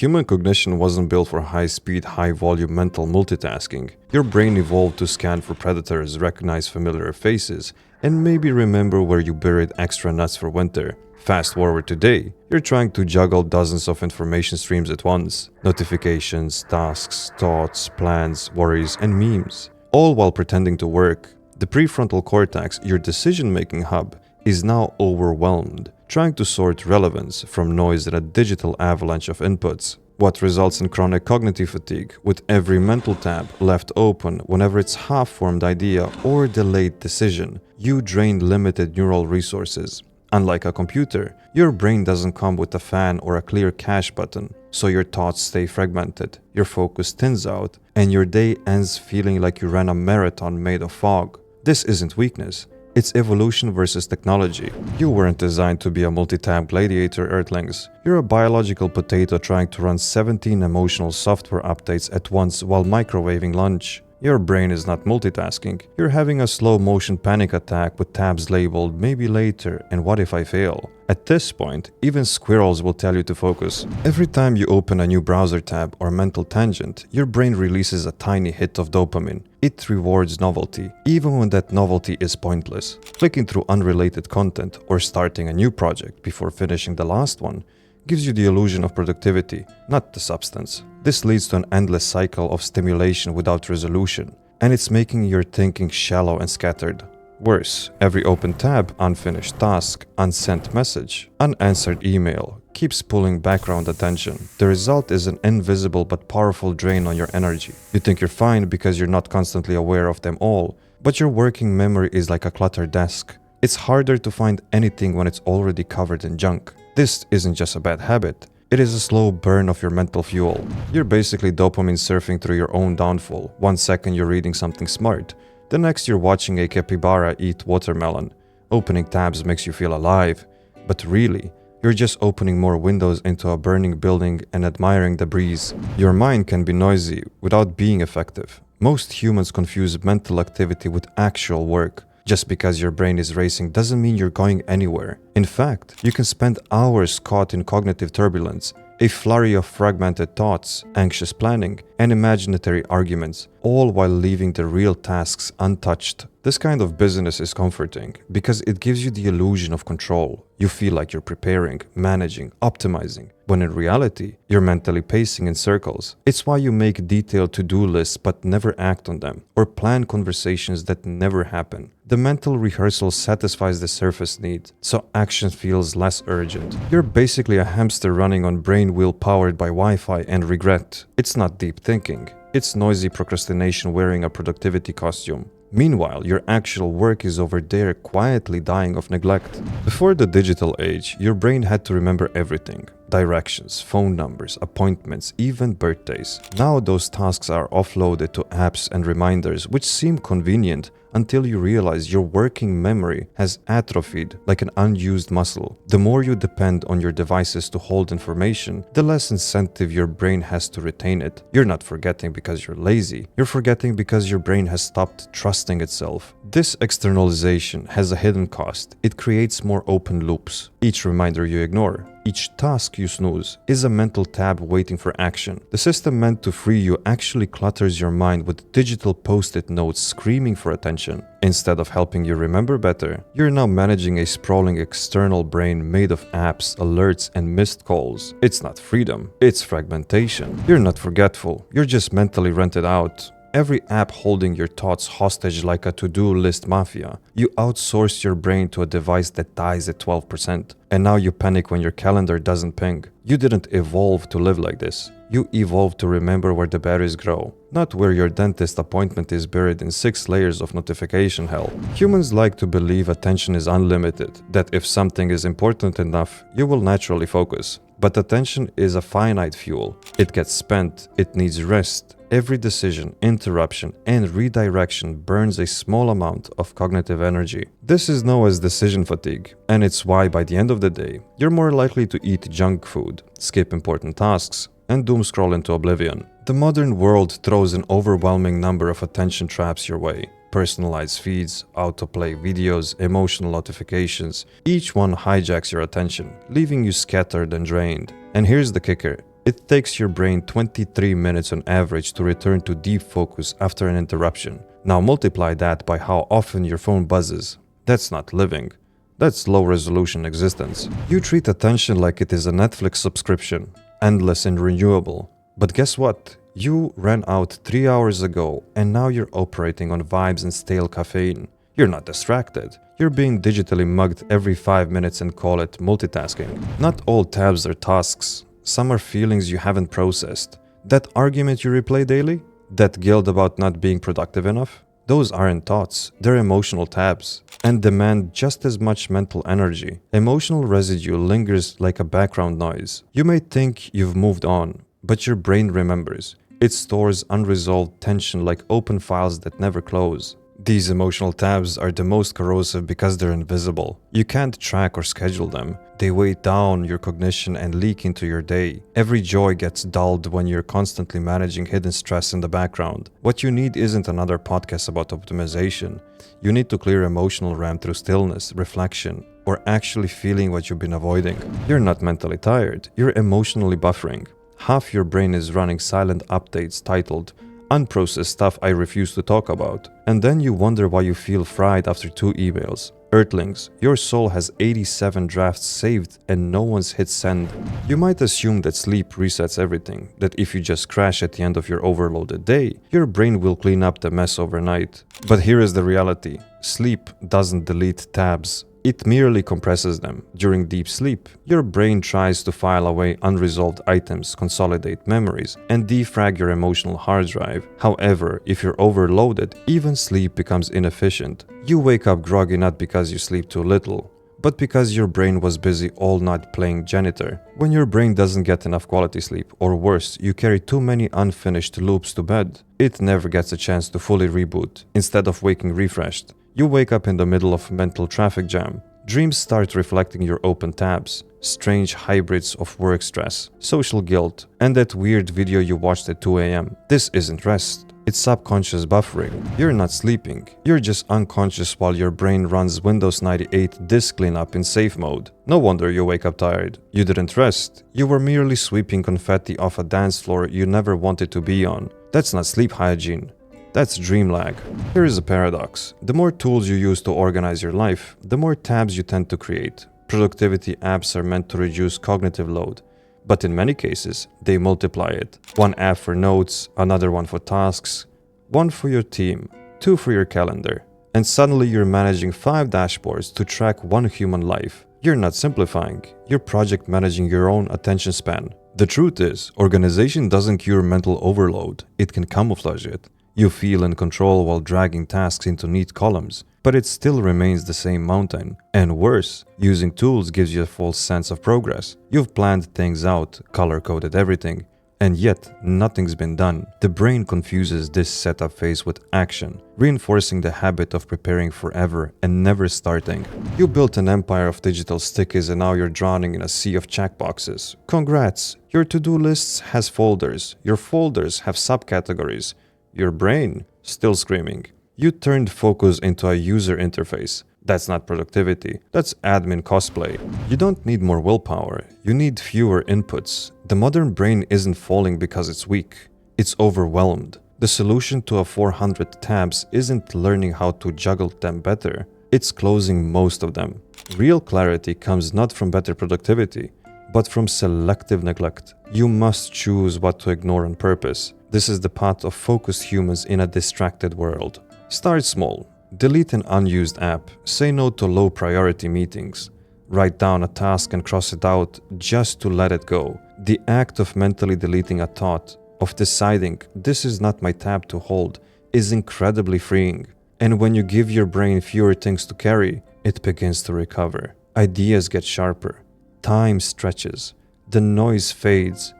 Human cognition wasn't built for high-speed, high-volume mental multitasking. Your brain evolved to scan for predators, recognize familiar faces, and maybe remember where you buried extra nuts for winter. Fast forward today, you're trying to juggle dozens of information streams at once. Notifications, tasks, thoughts, plans, worries, and memes. All while pretending to work. The prefrontal cortex, your decision-making hub, is now overwhelmed, trying to sort relevance from noise in a digital avalanche of inputs. What results in chronic cognitive fatigue, with every mental tab left open whenever it's half-formed idea or delayed decision. You drain limited neural resources. Unlike a computer, your brain doesn't come with a fan or a clear cache button, so your thoughts stay fragmented, your focus thins out, and your day ends feeling like you ran a marathon made of fog. This isn't weakness. It's evolution versus technology. You weren't designed to be a multi-tab gladiator, Earthlings. You're a biological potato trying to run 17 emotional software updates at once while microwaving lunch. Your brain is not multitasking. You're having a slow-motion panic attack with tabs labeled "maybe later" and "what if I fail?" At this point, even squirrels will tell you to focus. Every time you open a new browser tab or mental tangent, your brain releases a tiny hit of dopamine. It rewards novelty, even when that novelty is pointless. Clicking through unrelated content or starting a new project before finishing the last one gives you the illusion of productivity, not the substance. This leads to an endless cycle of stimulation without resolution, and it's making your thinking shallow and scattered. Worse, every open tab, unfinished task, unsent message, unanswered email keeps pulling background attention. The result is an invisible but powerful drain on your energy. You think you're fine because you're not constantly aware of them all, but your working memory is like a clutter desk. It's harder to find anything when it's already covered in junk. This isn't just a bad habit. It is a slow burn of your mental fuel. You're basically dopamine surfing through your own downfall. 1 second you're reading something smart. The next you're watching a capybara eat watermelon. Opening tabs makes you feel alive. But really, you're just opening more windows into a burning building and admiring the breeze. Your mind can be noisy without being effective. Most humans confuse mental activity with actual work. Just because your brain is racing doesn't mean you're going anywhere. In fact, you can spend hours caught in cognitive turbulence, a flurry of fragmented thoughts, anxious planning, and imaginary arguments, all while leaving the real tasks untouched. This kind of business is comforting because it gives you the illusion of control. You feel like you're preparing, managing, optimizing, when in reality, you're mentally pacing in circles. It's why you make detailed to-do lists but never act on them, or plan conversations that never happen. The mental rehearsal satisfies the surface need, so action feels less urgent. You're basically a hamster running on brain wheel powered by Wi-Fi and regret. It's not deep thinking. It's noisy procrastination wearing a productivity costume. Meanwhile, your actual work is over there quietly dying of neglect. Before the digital age, your brain had to remember everything. Directions, phone numbers, appointments, even birthdays. Now those tasks are offloaded to apps and reminders, which seem convenient until you realize your working memory has atrophied like an unused muscle. The more you depend on your devices to hold information, the less incentive your brain has to retain it. You're not forgetting because you're lazy. You're forgetting because your brain has stopped trusting itself. This externalization has a hidden cost. It creates more open loops. Each reminder you ignore, each task you snooze, is a mental tab waiting for action. The system meant to free you actually clutters your mind with digital post-it notes screaming for attention. Instead of helping you remember better, you're now managing a sprawling external brain made of apps, alerts, and missed calls. It's not freedom, it's fragmentation. You're not forgetful, you're just mentally rented out. Every app holding your thoughts hostage like a to-do list mafia. You outsourced your brain to a device that dies at 12%. And now you panic when your calendar doesn't ping. You didn't evolve to live like this. You evolved to remember where the berries grow, not where your dentist appointment is buried in 6 layers of notification hell. Humans like to believe attention is unlimited, that if something is important enough, you will naturally focus. But attention is a finite fuel. It gets spent, it needs rest. Every decision, interruption, and redirection burns a small amount of cognitive energy. This is known as decision fatigue, and it's why by the end of the day, you're more likely to eat junk food, skip important tasks, and doom scroll into oblivion. The modern world throws an overwhelming number of attention traps your way. Personalized feeds, autoplay videos, emotional notifications. Each one hijacks your attention, leaving you scattered and drained. And here's the kicker. It takes your brain 23 minutes on average to return to deep focus after an interruption. Now multiply that by how often your phone buzzes. That's not living. That's low-resolution existence. You treat attention like it is a Netflix subscription, endless and renewable. But guess what? You ran out 3 hours ago and now you're operating on vibes and stale caffeine. You're not distracted. You're being digitally mugged every 5 minutes and call it multitasking. Not all tabs are tasks. Some are feelings you haven't processed. That argument you replay daily? That guilt about not being productive enough? Those aren't thoughts, they're emotional tabs, and demand just as much mental energy. Emotional residue lingers like a background noise. You may think you've moved on, but your brain remembers. It stores unresolved tension like open files that never close. These emotional tabs are the most corrosive because they're invisible. You can't track or schedule them. They weigh down your cognition and leak into your day. Every joy gets dulled when you're constantly managing hidden stress in the background. What you need isn't another podcast about optimization. You need to clear emotional RAM through stillness, reflection, or actually feeling what you've been avoiding. You're not mentally tired, you're emotionally buffering. Half your brain is running silent updates titled unprocessed stuff I refuse to talk about. And then you wonder why you feel fried after 2 emails. Earthlings, your soul has 87 drafts saved and no one's hit send. You might assume that sleep resets everything, that if you just crash at the end of your overloaded day, your brain will clean up the mess overnight. But here is the reality. Sleep doesn't delete tabs. It merely compresses them. During deep sleep, your brain tries to file away unresolved items, consolidate memories, and defrag your emotional hard drive. However, if you're overloaded, even sleep becomes inefficient. You wake up groggy not because you sleep too little, but because your brain was busy all night playing janitor. When your brain doesn't get enough quality sleep, or worse, you carry too many unfinished loops to bed, it never gets a chance to fully reboot. Instead of waking refreshed, you wake up in the middle of mental traffic jam. Dreams start reflecting your open tabs, strange hybrids of work stress, social guilt, and that weird video you watched at 2 a.m. This isn't rest. It's subconscious buffering. You're not sleeping. You're just unconscious while your brain runs Windows 98 disk cleanup in safe mode. No wonder you wake up tired. You didn't rest. You were merely sweeping confetti off a dance floor you never wanted to be on. That's not sleep hygiene. That's dream lag. Here is a paradox. The more tools you use to organize your life, the more tabs you tend to create. Productivity apps are meant to reduce cognitive load, but in many cases, they multiply it. One app for notes, another one for tasks, one for your team, 2 for your calendar. And suddenly you're managing 5 dashboards to track 1 human life. You're not simplifying, you're project managing your own attention span. The truth is, organization doesn't cure mental overload, it can camouflage it. You feel in control while dragging tasks into neat columns, but it still remains the same mountain. And worse, using tools gives you a false sense of progress. You've planned things out, color-coded everything, and yet nothing's been done. The brain confuses this setup phase with action, reinforcing the habit of preparing forever and never starting. You built an empire of digital stickies and now you're drowning in a sea of checkboxes. Congrats! Your to-do lists has folders, your folders have subcategories. Your brain, still screaming. You turned focus into a user interface. That's not productivity, that's admin cosplay. You don't need more willpower, you need fewer inputs. The modern brain isn't falling because it's weak, it's overwhelmed. The solution to a 400 tabs isn't learning how to juggle them better, it's closing most of them. Real clarity comes not from better productivity, but from selective neglect. You must choose what to ignore on purpose. This is the path of focused humans in a distracted world. Start small. Delete an unused app. Say no to low priority meetings. Write down a task and cross it out just to let it go. The act of mentally deleting a thought, of deciding this is not my tab to hold, is incredibly freeing. And when you give your brain fewer things to carry, it begins to recover. Ideas get sharper. Time stretches. The noise fades.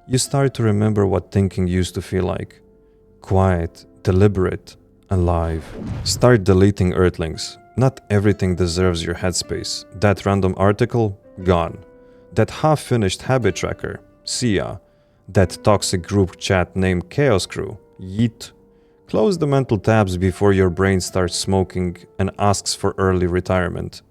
You start to remember what thinking used to feel like. Quiet, deliberate, alive. Start deleting earthlings. Not everything deserves your headspace. That random article? Gone. That half-finished habit tracker? See ya. That toxic group chat named Chaos Crew? Yeet. Close the mental tabs before your brain starts smoking and asks for early retirement.